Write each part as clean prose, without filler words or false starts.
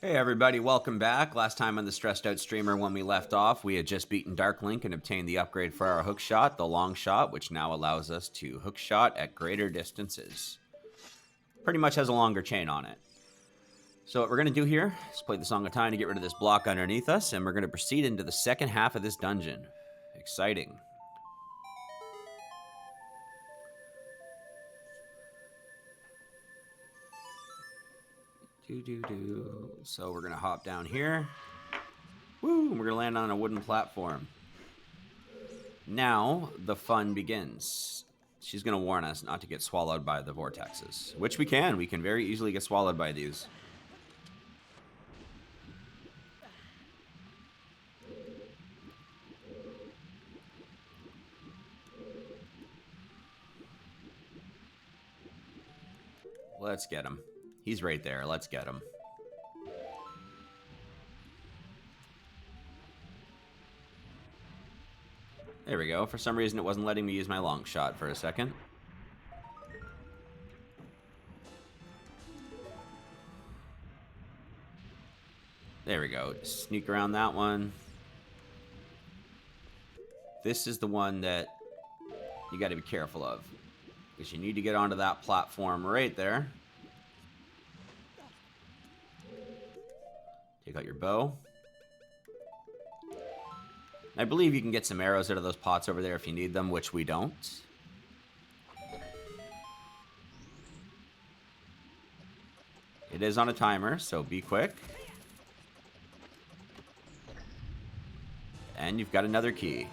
Hey everybody, welcome back. Last time on the Stressed Out Streamer when we left off, we had just beaten Dark Link and obtained the upgrade for our hook shot, the long shot, which now allows us to hook shot at greater distances. Pretty much has a longer chain on it. So what we're going to do here is play the Song of Time to get rid of this block underneath us, and we're going to proceed into the second half of this dungeon. Exciting. So we're going to hop down here. Woo! We're going to land on a wooden platform. Now the fun begins. She's going to warn us not to get swallowed by the vortexes, which we can. We can very easily get swallowed by these. Let's get him. He's right there. Let's get him. There we go. For some reason, it wasn't letting me use my long shot for a second. There we go. Just sneak around that one. This is the one that you got to be careful of, because you need to get onto that platform right there. Take out your bow. I believe you can get some arrows out of those pots over there if you need them, which we don't. It is on a timer, so be quick. And you've got another key.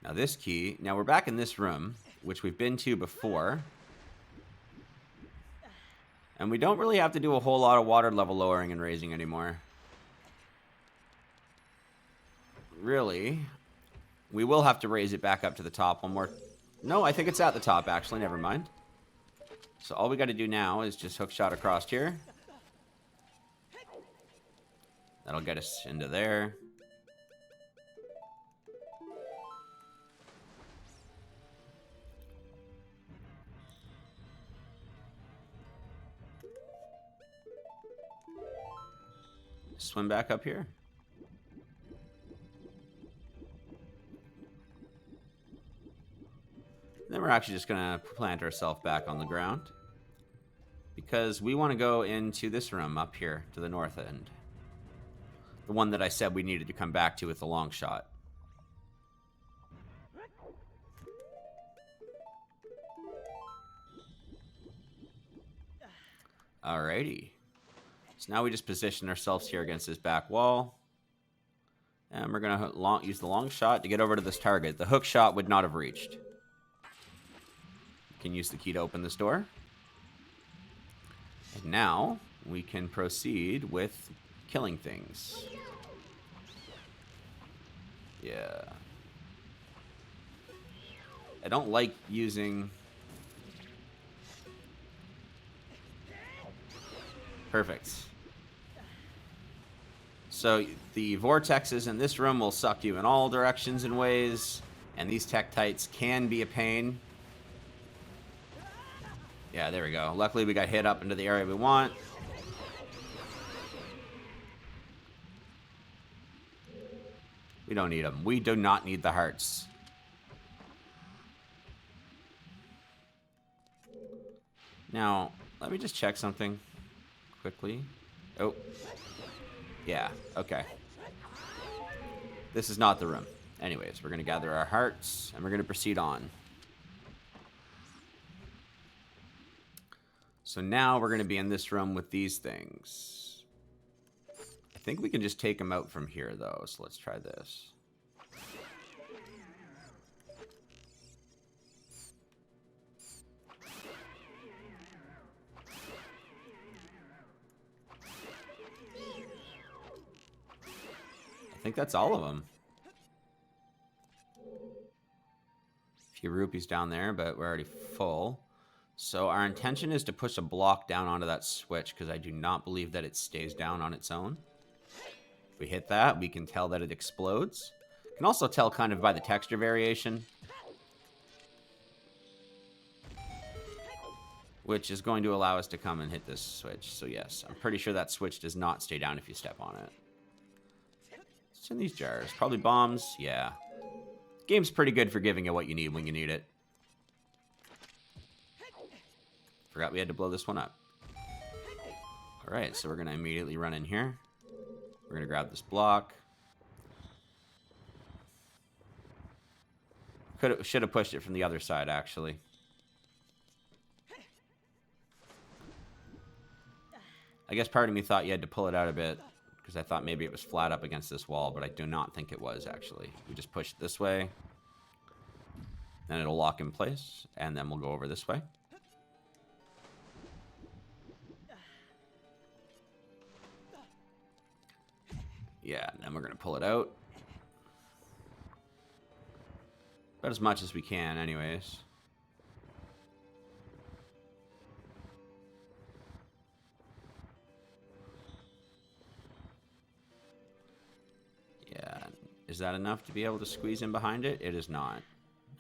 Now this key, now we're back in this room, which we've been to before. And we don't really have to do a whole lot of water level lowering and raising anymore. Really, we will have to raise it back up to the top one more. No, I think it's at the top, actually. Never mind. So all we got to do now is just hook shot across here. That'll get us into there. Swim back up here. Then we're actually just going to plant ourselves back on the ground, because we want to go into this room up here to the north end. The one that I said we needed to come back to with the long shot. Alrighty. So now we just position ourselves here against this back wall. And we're going to use the long shot to get over to this target. The hook shot would not have reached. Can use the key to open this door. And now we can proceed with killing things. Yeah. I don't like using... Perfect. So the vortexes in this room will suck you in all directions and ways, and these tektites can be a pain. Yeah, there we go. Luckily, we got hit up into the area we want. We don't need them. We do not need the hearts. Now, let me just check something quickly. Oh. Yeah, okay. This is not the room. Anyways, we're going to gather our hearts, and we're going to proceed on. So now we're going to be in this room with these things. I think we can just take them out from here, though. So let's try this. I think that's all of them. A few rupees down there, but we're already full. So our intention is to push a block down onto that switch, because I do not believe that it stays down on its own. If we hit that, we can tell that it explodes. Can also tell kind of by the texture variation. which is going to allow us to come and hit this switch. So yes, I'm pretty sure that switch does not stay down if you step on it. What's in these jars? Probably bombs. Yeah. Game's pretty good for giving you what you need when you need it. Forgot we had to blow this one up. Alright, so we're going to immediately run in here. We're going to grab this block. Should have pushed it from the other side, actually. I guess part of me thought you had to pull it out a bit, because I thought maybe it was flat up against this wall, but I do not think it was, actually. We just push it this way. Then it'll lock in place, and then we'll go over this way. Yeah, and then we're going to pull it out. About as much as we can, anyways. Yeah, is that enough to be able to squeeze in behind it? It is not.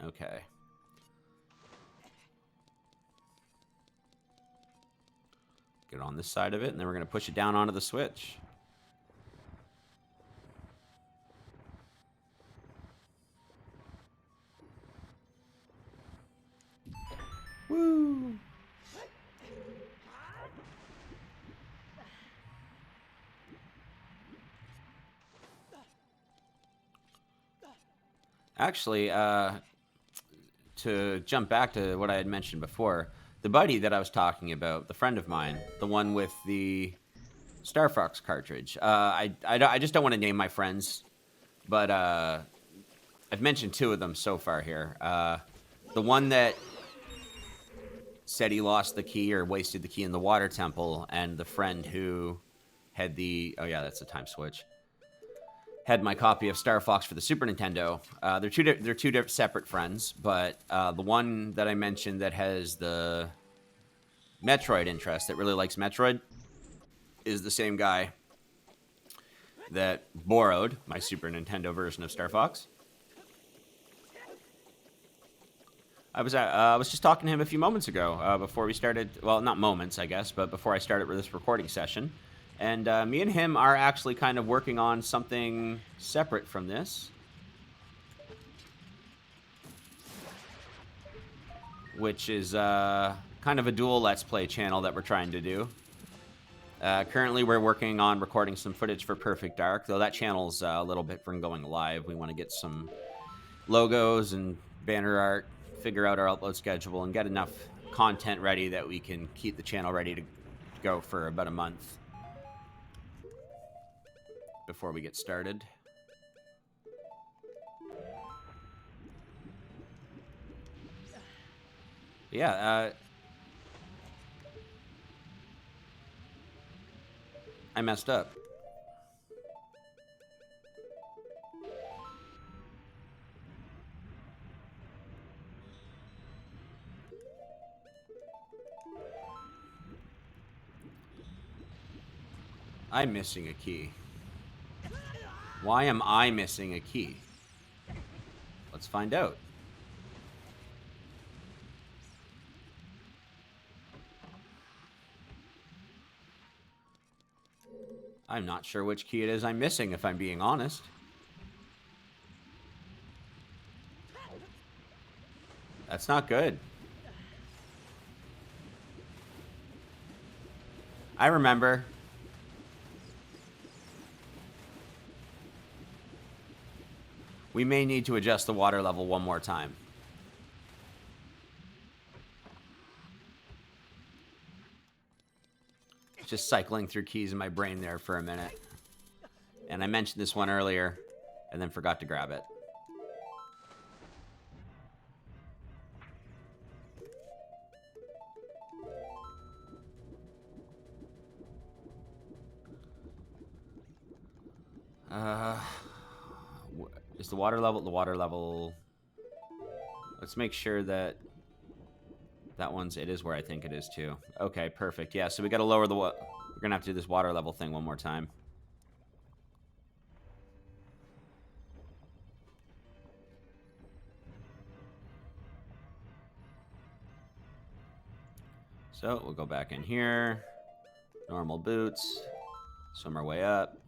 Okay. Get on this side of it, and then we're going to push it down onto the switch. Woo! Actually, to jump back to what I had mentioned before, the buddy that I was talking about, the friend of mine, the one with the Star Fox cartridge, I just don't want to name my friends, but I've mentioned two of them so far here. The one that said he lost the key or wasted the key in the water temple, and the friend who had the... Oh yeah, that's the time switch. Had my copy of Star Fox for the Super Nintendo. They're two separate friends, but the one that I mentioned that has the Metroid interest, that really likes Metroid, is the same guy that borrowed my Super Nintendo version of Star Fox. I was just talking to him a few moments ago before we started. Well, not moments, I guess, but before I started this recording session. And me and him are actually kind of working on something separate from this, which is kind of a dual Let's Play channel that we're trying to do. Currently, we're working on recording some footage for Perfect Dark, though that channel's a little bit from going live. We want to get some logos and banner art, figure out our upload schedule, and get enough content ready that we can keep the channel ready to go for about a month before we get started. Yeah, I messed up. I'm missing a key. Why am I missing a key? Let's find out. I'm not sure which key it is I'm missing, if I'm being honest. That's not good. I remember. We may need to adjust the water level one more time. Just cycling through keys in my brain there for a minute. And I mentioned this one earlier, and then forgot to grab it. Is the water level... Let's make sure that that one's... It is where I think it is, too. Okay, perfect. Yeah, so we gotta lower the... We're gonna have to do this water level thing one more time. So we'll go back in here. Normal boots. Swim our way up.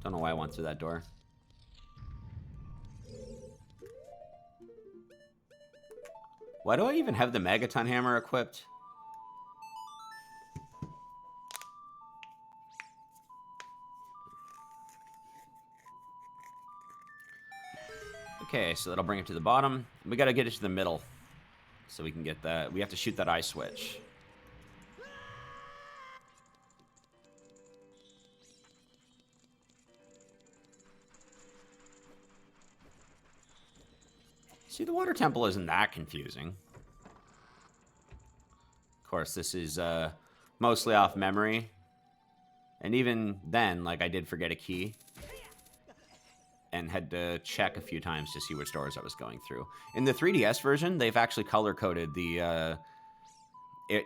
Don't know why I went through that door. Why do I even have the Megaton Hammer equipped? Okay, so that'll bring it to the bottom. We gotta get it to the middle so we can get that. We have to shoot that eye switch. See, the water temple isn't that confusing. Of course, this is mostly off memory. And even then, like, I did forget a key. And had to check a few times to see which doors I was going through. In the 3DS version, they've actually color-coded the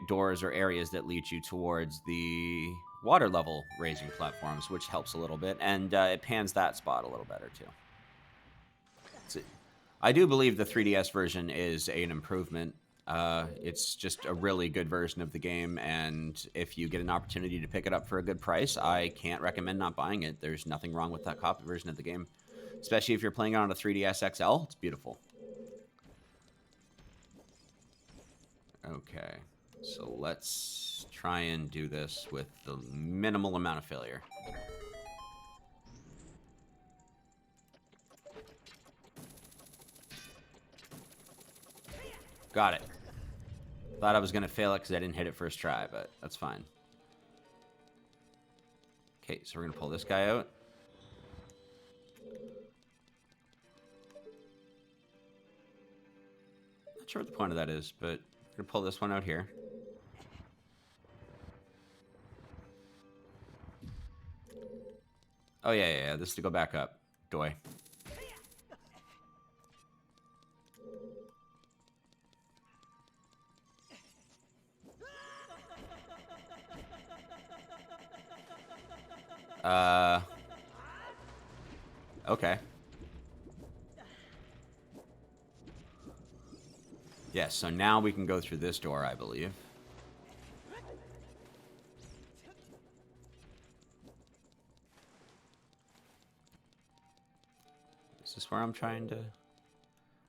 doors or areas that lead you towards the water level raising platforms, which helps a little bit. And it pans that spot a little better, too. I do believe the 3DS version is an improvement. It's just a really good version of the game, and if you get an opportunity to pick it up for a good price, I can't recommend not buying it. There's nothing wrong with that copy version of the game, especially if you're playing it on a 3DS XL. It's beautiful. Okay, so let's try and do this with the minimal amount of failure. Got it. Thought I was going to fail it because I didn't hit it first try, but that's fine. Okay, so we're going to pull this guy out. Not sure what the point of that is, but we're going to pull this one out here. Oh, yeah. This is to go back up. Doy. Okay. Yes, so now we can go through this door, I believe. Is this where I'm trying to...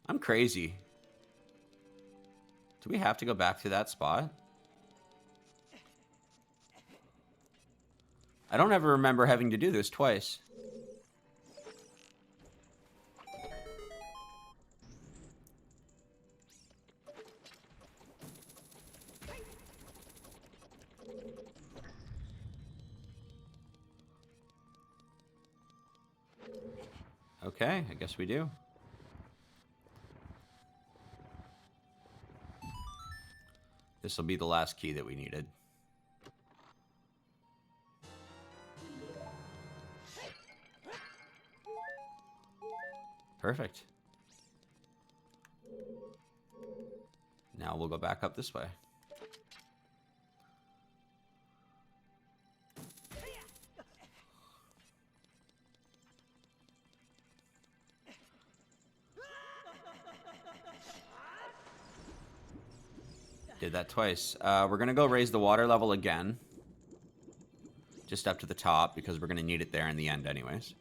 I'm crazy. Do we have to go back to that spot? I don't ever remember having to do this twice. Okay, I guess we do. This will be the last key that we needed. Perfect. Now we'll go back up this way. Did that twice. We're going to go raise the water level again. Just up to the top, because we're going to need it there in the end anyways.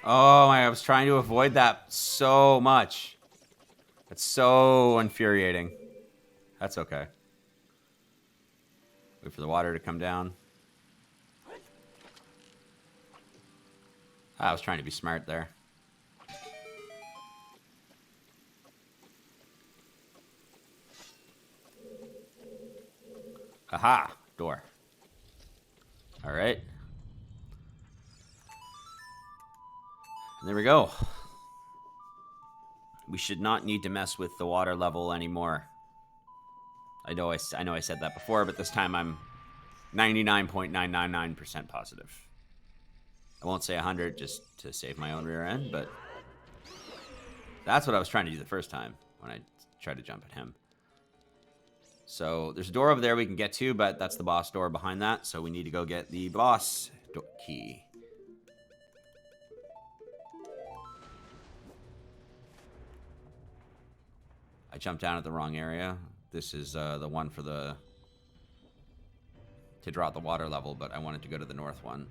Oh, I was trying to avoid that so much. That's so infuriating. That's okay. Wait for the water to come down. I was trying to be smart there. Aha! Door. All right. There we go. We should not need to mess with the water level anymore. I know I said that before, but this time I'm 99.999% positive. I won't say 100 just to save my own rear end, but that's what I was trying to do the first time when I tried to jump at him. So there's a door over there we can get to, but that's the boss door behind that, so we need to go get the boss key. I jumped down at the wrong area. This is the one for to draw the water level, but I wanted to go to the north one.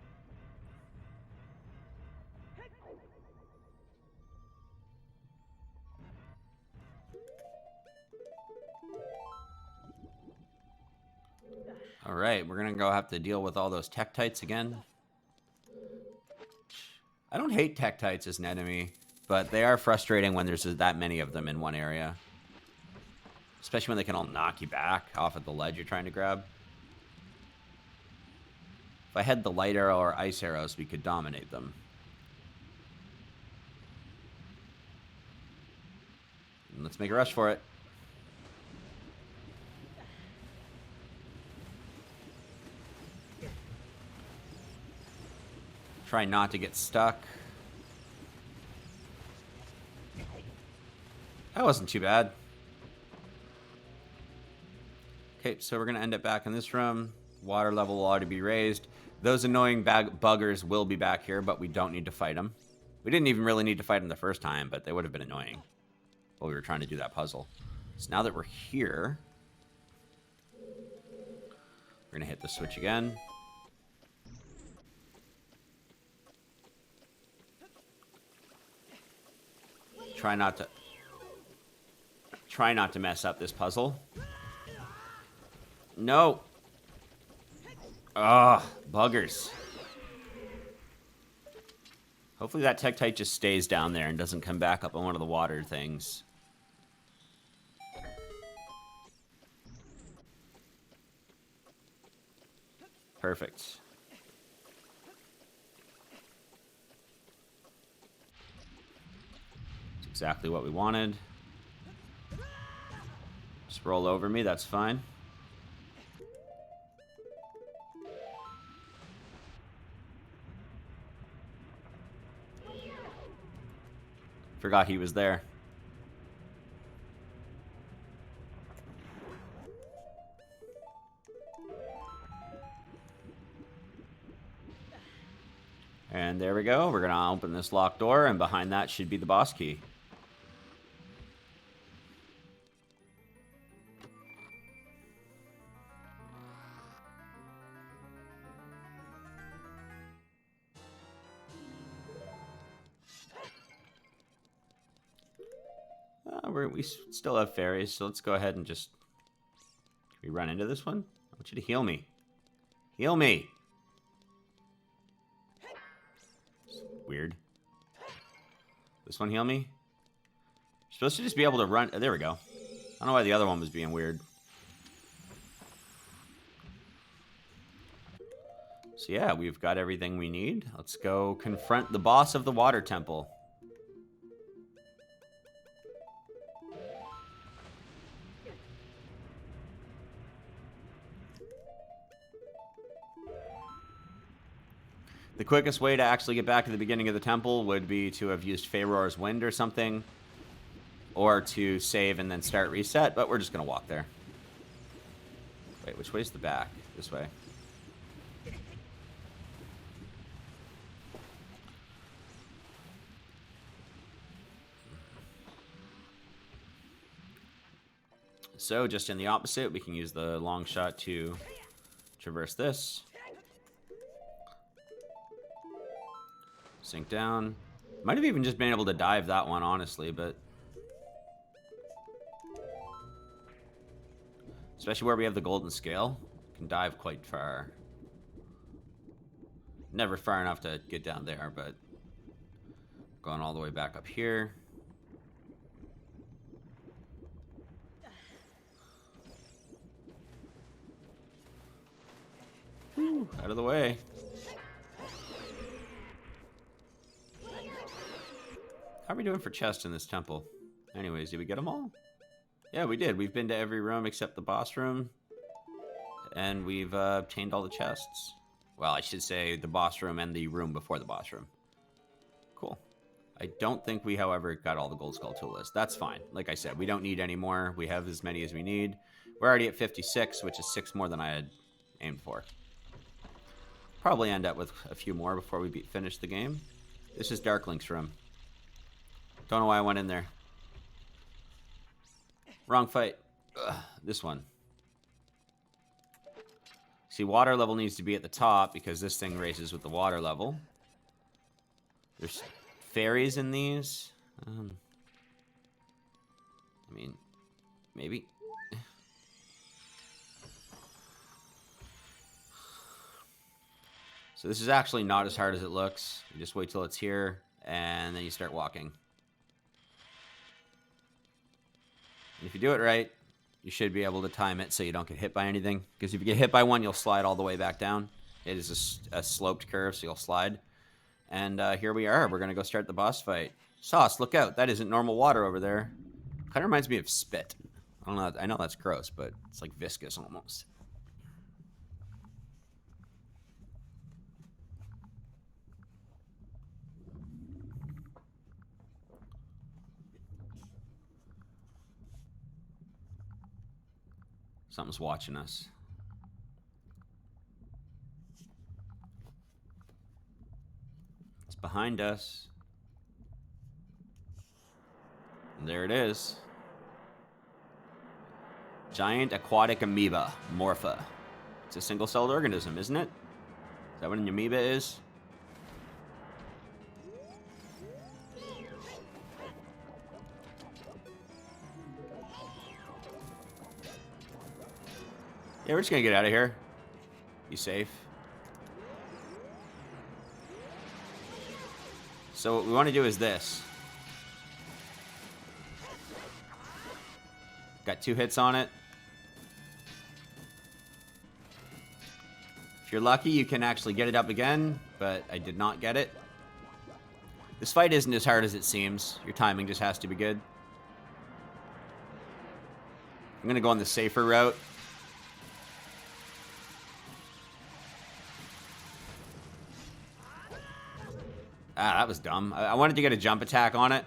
Alright, we're gonna go have to deal with all those Tektites again. I don't hate Tektites as an enemy, but they are frustrating when there's that many of them in one area. Especially when they can all knock you back off of the ledge you're trying to grab. If I had the light arrow or ice arrows, we could dominate them. And let's make a rush for it. Try not to get stuck. That wasn't too bad. Okay, so we're going to end up back in this room. Water level will already be raised. Those annoying buggers will be back here, but we don't need to fight them. We didn't even really need to fight them the first time, but they would have been annoying while we were trying to do that puzzle. So now that we're here, we're going to hit the switch again. Try not to mess up this puzzle. No. Ugh, buggers. Hopefully that Tektite just stays down there and doesn't come back up on one of the water things. Perfect. That's exactly what we wanted. Just roll over me, that's fine. Forgot he was there. And there we go. We're going to open this locked door, and behind that should be the boss key. We still have fairies, so let's go ahead and just... Can we run into this one? I want you to heal me. Heal me! Weird. This one heal me? You're supposed to just be able to run... Oh, there we go. I don't know why the other one was being weird. So yeah, we've got everything we need. Let's go confront the boss of the water temple. The quickest way to actually get back to the beginning of the temple would be to have used Faeror's Wind or something. Or to save and then start reset, but we're just going to walk there. Wait, which way's the back? This way. So, just in the opposite, we can use the long shot to traverse this. Sink down. Might have even just been able to dive that one, honestly, but... Especially where we have the golden scale. Can dive quite far. Never far enough to get down there, but... Going all the way back up here. Whew, out of the way. How are we doing for chests in this temple? Anyways, did we get them all? Yeah, we did. We've been to every room except the boss room. And we've obtained all the chests. Well, I should say the boss room and the room before the boss room. Cool. I don't think we, however, got all the gold skull tool list. That's fine. Like I said, we don't need any more. We have as many as we need. We're already at 56, which is 6 more than I had aimed for. Probably end up with a few more before we finish the game. This is Dark Link's room. Don't know why I went in there. Wrong fight. Ugh, this one. See, water level needs to be at the top because this thing races with the water level. There's fairies in these. I mean, maybe. So this is actually not as hard as it looks. You just wait till it's here, and then you start walking. And if you do it right, you should be able to time it so you don't get hit by anything. Because if you get hit by one, you'll slide all the way back down. It is a sloped curve, so you'll slide. And here we are. We're going to go start the boss fight. Sauce, look out. That isn't normal water over there. Kind of reminds me of spit. I don't know. I know that's gross, but it's like viscous almost. Something's watching us. It's behind us. And there it is. Giant aquatic amoeba, Morpha. It's a single-celled organism, isn't it? Is that what an amoeba is? Yeah, we're just gonna get out of here. Be safe. So what we want to do is this. Got 2 hits on it. If you're lucky, you can actually get it up again, but I did not get it. This fight isn't as hard as it seems. Your timing just has to be good. I'm gonna go on the safer route. Ah, that was dumb. I wanted to get a jump attack on it.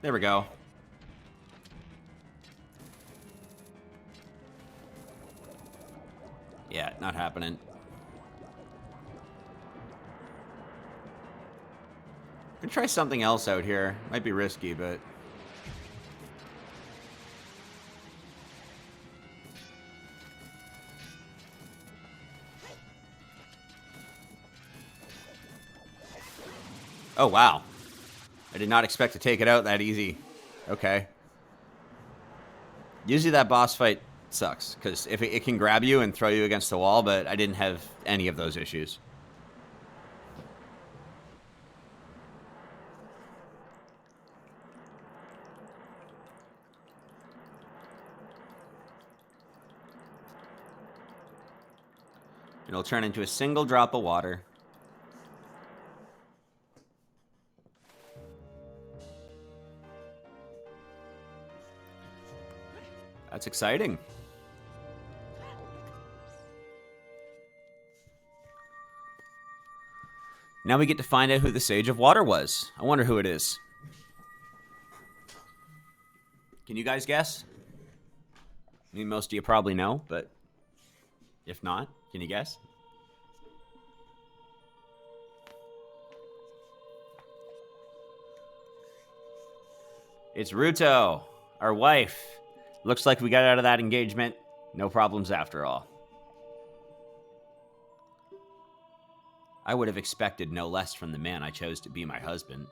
There we go. Yeah, not happening. I'm gonna try something else out here. Might be risky, but... Oh, wow. I did not expect to take it out that easy. Okay. Usually that boss fight sucks, because if it can grab you and throw you against the wall, but I didn't have any of those issues. It'll turn into a single drop of water. That's exciting. Now we get to find out who the Sage of Water was. I wonder who it is. Can you guys guess? I mean, most of you probably know, but if not, can you guess? It's Ruto, our wife. Looks like we got out of that engagement. No problems after all. I would have expected no less from the man I chose to be my husband.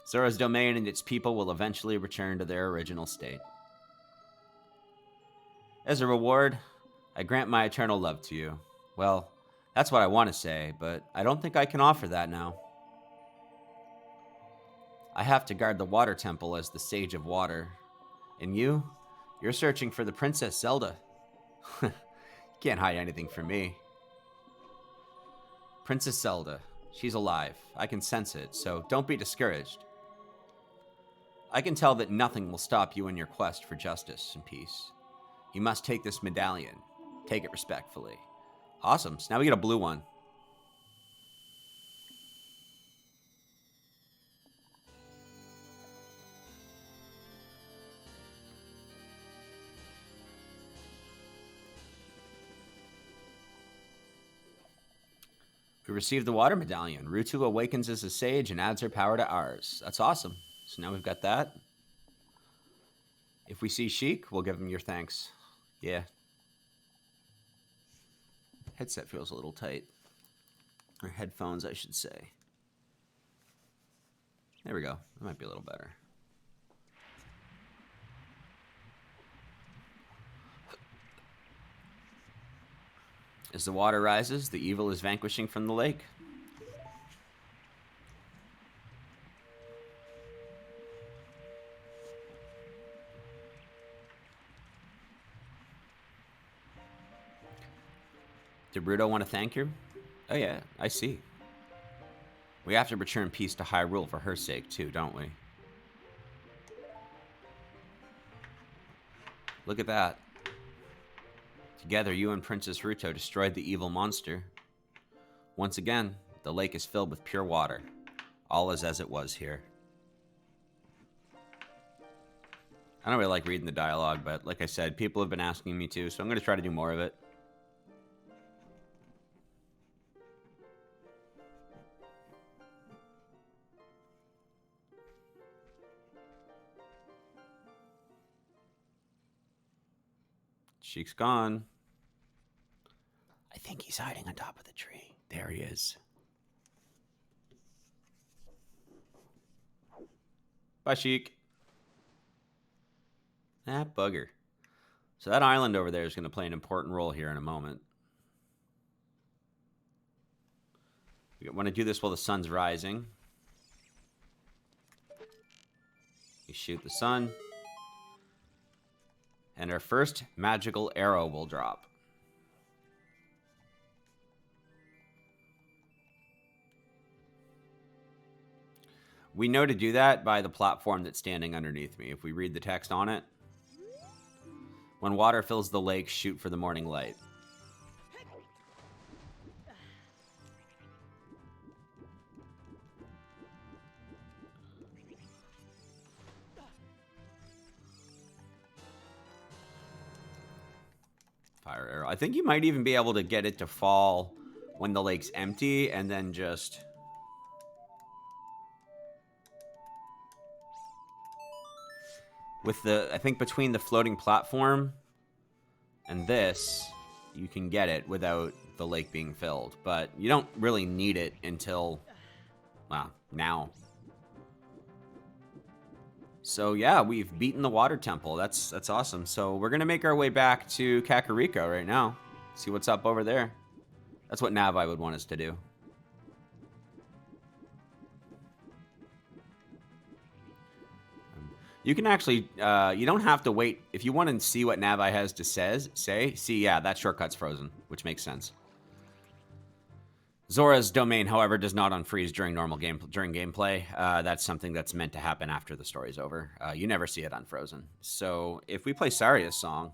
Zora's domain and its people will eventually return to their original state. As a reward, I grant my eternal love to you. Well, that's what I want to say, but I don't think I can offer that now. I have to guard the water temple as the Sage of Water. And you're searching for the Princess Zelda. Can't hide anything from me. Princess Zelda, she's alive. I can sense it, so don't be discouraged. I can tell that nothing will stop you in your quest for justice and peace. You must take this medallion. Take it respectfully. Awesome. So now we get a blue one. We received the water medallion. Rutu awakens as a sage and adds her power to ours. That's awesome. So now we've got that. If we see Sheik, we'll give him your thanks. Yeah. Headset feels a little tight. Or headphones, I should say. There we go. That might be a little better. As the water rises, the evil is vanquishing from the lake. Did Bruto want to thank you? Oh yeah, I see. We have to return peace to Hyrule for her sake too, don't we? Look at that. Together, you and Princess Ruto destroyed the evil monster. Once again, the lake is filled with pure water. All is as it was here. I don't really like reading the dialogue, but like I said, people have been asking me to, so I'm going to try to do more of it. Sheik's gone. I think he's hiding on top of the tree. There he is. Bye, Sheik. Ah, bugger. So that island over there is going to play an important role here in a moment. We want to do this while the sun's rising. We shoot the sun. And our first magical arrow will drop. We know to do that by the platform that's standing underneath me. If we read the text on it. When water fills the lake, shoot for the morning light. Fire arrow. I think you might even be able to get it to fall when the lake's empty and then just... With the, I think between the floating platform and this, you can get it without the lake being filled. But you don't really need it until, well, now. So yeah, we've beaten the water temple. That's awesome. So we're going to make our way back to Kakariko right now. See what's up over there. That's what Navi would want us to do. You can actually, you don't have to wait. If you want to see what Navi has to say, yeah, that shortcut's frozen, which makes sense. Zora's domain, however, does not unfreeze during gameplay. That's something that's meant to happen after the story's over. You never see it unfrozen. So if we play Saria's song,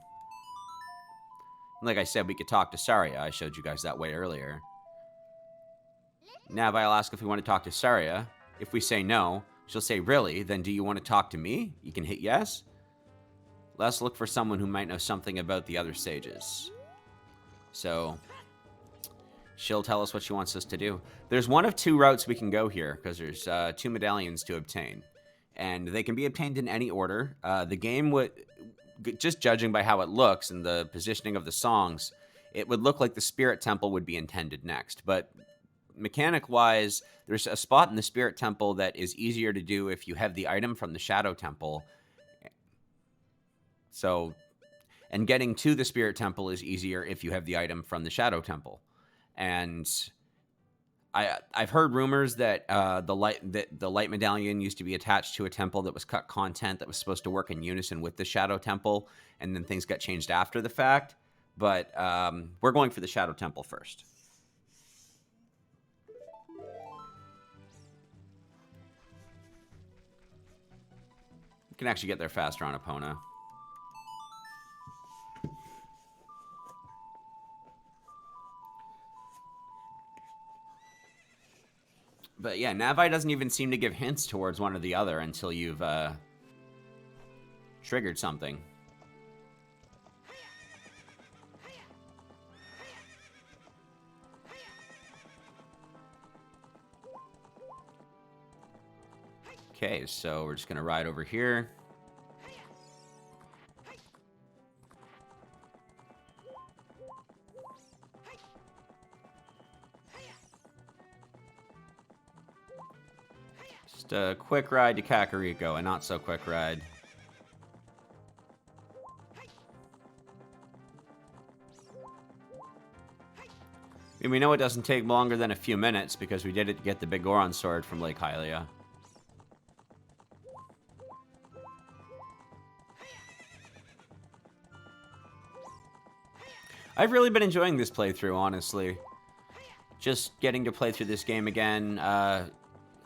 like I said, we could talk to Saria. I showed you guys that way earlier. Navi will ask if we want to talk to Saria. If we say no, she'll say, really? Then do you want to talk to me? You can hit yes. Let's look for someone who might know something about the other sages. So she'll tell us what she wants us to do. There's one of two routes we can go here, because there's 2 medallions to obtain. And they can be obtained in any order. The game would, just judging by how it looks and the positioning of the songs, it would look like the Spirit Temple would be intended next. But mechanic-wise, there's a spot in the Spirit Temple that is easier to do if you have the item from the Shadow Temple. So, and getting to the Spirit Temple is easier if you have the item from the Shadow Temple. And I've heard rumors that the light medallion used to be attached to a temple that was cut content that was supposed to work in unison with the Shadow Temple, and then things got changed after the fact. But we're going for the Shadow Temple first. We can actually get there faster on Epona. But yeah, Navi doesn't even seem to give hints towards one or the other until you've triggered something. Okay, so we're just going to ride over here. Just a quick ride to Kakariko, a not-so-quick ride. And we know it doesn't take longer than a few minutes because we did it to get the Big Goron sword from Lake Hylia. I've really been enjoying this playthrough, honestly. Just getting to play through this game again,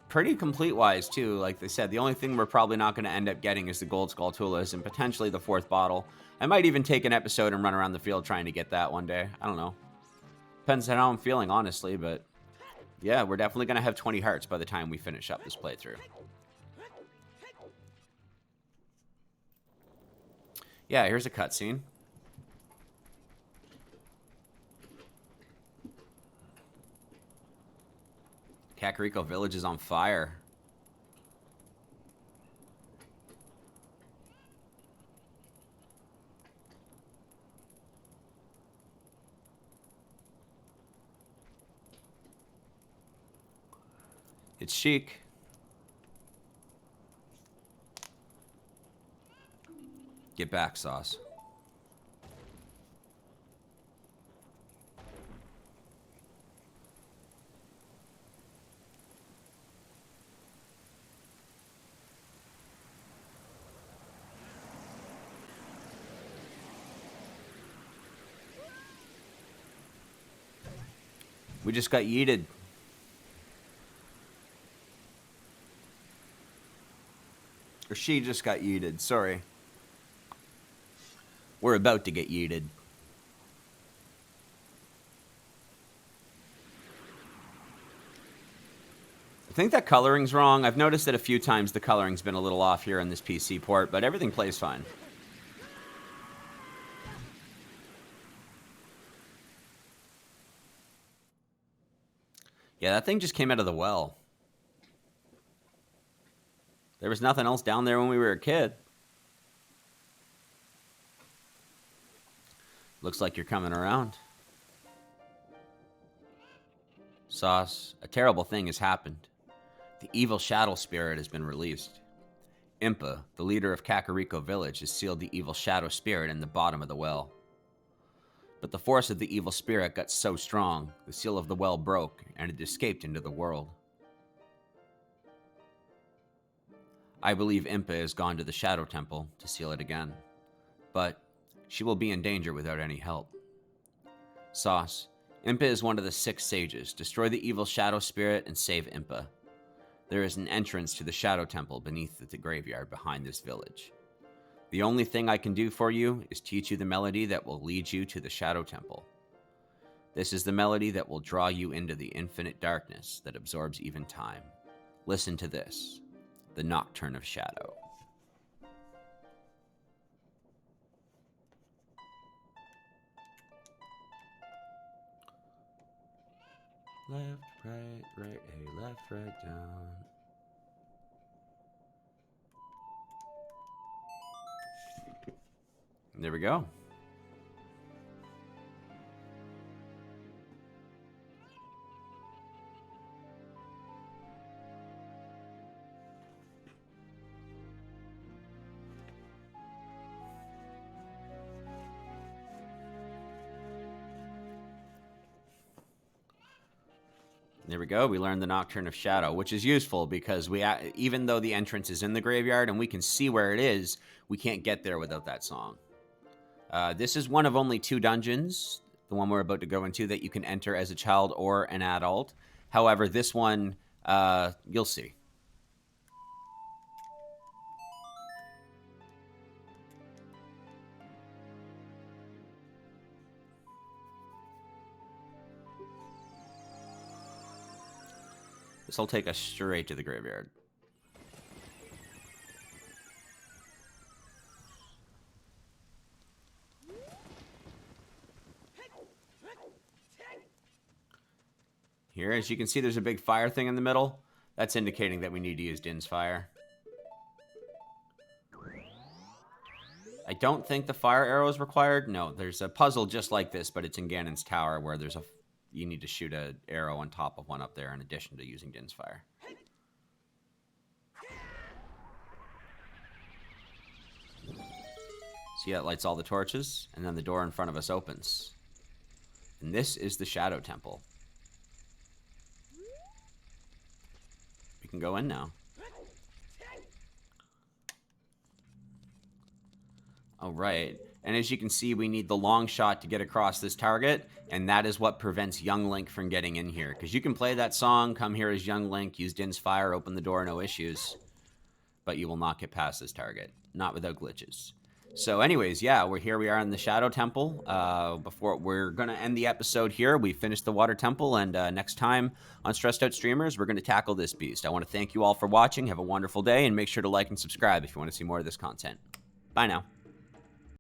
pretty complete-wise, too. Like they said, the only thing we're probably not going to end up getting is the Gold Skulltulas and potentially the 4th bottle. I might even take an episode and run around the field trying to get that one day. I don't know. Depends on how I'm feeling, honestly, but yeah, we're definitely going to have 20 hearts by the time we finish up this playthrough. Yeah, here's a cutscene. Kakariko Village is on fire. It's chic. Get back, Sauce. We just got yeeted. Or she just got yeeted, sorry. We're about to get yeeted. I think that coloring's wrong. I've noticed that a few times the coloring's been a little off here on this PC port, but everything plays fine. Yeah, that thing just came out of the well. There was nothing else down there when we were a kid. Looks like you're coming around. Sauce, a terrible thing has happened. The evil shadow spirit has been released. Impa, the leader of Kakariko Village, has sealed the evil shadow spirit in the bottom of the well. But the force of the evil spirit got so strong, the seal of the well broke, and it escaped into the world. I believe Impa has gone to the Shadow Temple to seal it again. But she will be in danger without any help. Sauce, Impa is one of the 6 sages. Destroy the evil shadow spirit and save Impa. There is an entrance to the Shadow Temple beneath the graveyard behind this village. The only thing I can do for you is teach you the melody that will lead you to the Shadow Temple. This is the melody that will draw you into the infinite darkness that absorbs even time. Listen to this, the Nocturne of Shadow. Left, right, A, left, right, down. There we go. There we go. We learned the Nocturne of Shadow, which is useful because even though the entrance is in the graveyard and we can see where it is, we can't get there without that song. This is one of only 2 dungeons, the one we're about to go into, that you can enter as a child or an adult. However, this one, you'll see. This will take us straight to the graveyard. Here, as you can see, there's a big fire thing in the middle. That's indicating that we need to use Din's Fire. I don't think the fire arrow is required. No, there's a puzzle just like this, but it's in Ganon's Tower where there's you need to shoot an arrow on top of one up there in addition to using Din's Fire. See how it lights all the torches? And then the door in front of us opens. And this is the Shadow Temple. We can go in now. All right. And as you can see, we need the long shot to get across this target, and that is what prevents Young Link from getting in here. Because you can play that song, come here as Young Link, use Din's Fire, open the door, no issues. But you will not get past this target. Not without glitches. So anyways, yeah, we are in the Shadow Temple. Before we're going to end the episode here. We finished the Water Temple, and next time on Stressed Out Streamers, we're going to tackle this beast. I want to thank you all for watching. Have a wonderful day, and make sure to like and subscribe if you want to see more of this content. Bye now.